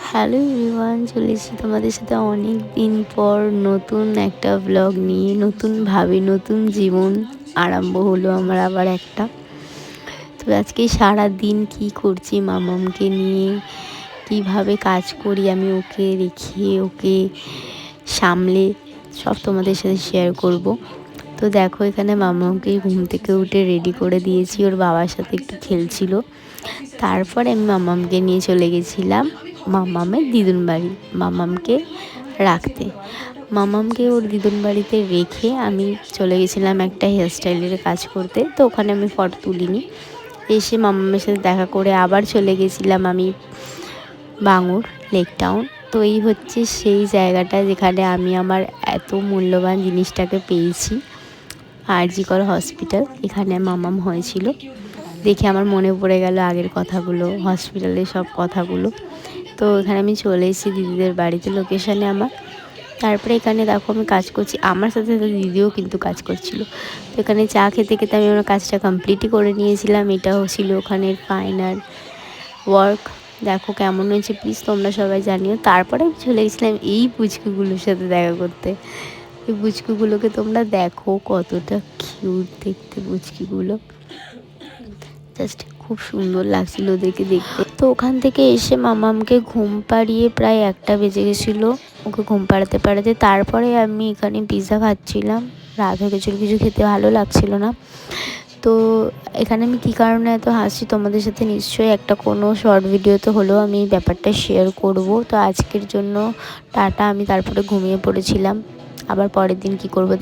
Hello everyone, চলে এসেছি তোমাদের সাথে অনেক দিন পর নতুন একটা ব্লগ নিয়ে। নতুনভাবে নতুন জীবন আরম্ভ হলো আমার আবার একটা। তো আজকে সারা দিন কি করছি মামামকে নিয়ে, কিভাবে কাজ করি আমি ওকে রেখে, ওকে সামলে, সব তোমাদের সাথে শেয়ার করব। তো দেখো, এখানে মামামকে ঘুম থেকে উঠে রেডি করে দিয়েছি, ওর বাবার সাথে একটু খেলছিল। তারপরে আমি মামামকে নিয়ে চলে গেছিলাম মামামের দিদুন বাড়ি মামামকে রাখতে। মামামকে ওর দিদুন বাড়িতে রেখে আমি চলে গেছিলাম একটা হেয়ারস্টাইলের কাজ করতে। তো ওখানে আমি ফটো তুলিনি, এসে মামামের সাথে দেখা করে আবার চলে গেছিলাম আমি বাঙুর লেক টাউন। তো এই হচ্ছে সেই জায়গাটা যেখানে আমি আমার এত মূল্যবান জিনিসটাকে পেয়েছি, আরজি কর হসপিটাল। এখানে মামাম হয়েছিল দেখে আমার মনে পড়ে গেল আগের কথাগুলো, হসপিটালের সব কথাগুলো। তো এখানে আমি চলে এসেছি দিদিদের বাড়িতে, লোকেশানে আমার। তারপরে এখানে দেখো আমি কাজ করছি, আমার সাথে সাথে দিদিও কিন্তু কাজ করছিল। তো এখানে চা খেতে খেতে আমি আমার কাজটা কমপ্লিটই করে নিয়েছিলাম। এটাও ছিল ওখানের ফাইনাল ওয়ার্ক। দেখো কেমন হয়েছে প্লিজ তোমরা সবাই জানিও। তারপরে আমি চলে গেছিলাম এই পুচকুগুলোর সাথে দেখা করতে। এই পুচকুগুলোকে তোমরা দেখো কতটা কিউট দেখতে পুচকিগুলো, জাস্ট খুব সুন্দর লাগছিল ওদেরকে দেখতে। তো ওখান থেকে এসে মামামকে ঘুম পাড়িয়ে প্রায় 1টা বেজে গেছিলো। ওকে ঘুম পাড়াতে পাড়াতে তারপরে আমি এখানে পিৎজা খাচ্ছিলাম। রাত হয়ে গেছিলো, কিছু খেতে ভালো লাগছিল না। তো এখানে আমি কী কারণে এত হাসি তোমাদের সাথে নিশ্চয়ই একটা কোনো শর্ট ভিডিওতে হলেও আমি এই ব্যাপারটা শেয়ার করব। তো আজকের জন্য টাটা, আমি তারপরে ঘুমিয়ে পড়েছিলাম। আবার পরের দিন কী করবো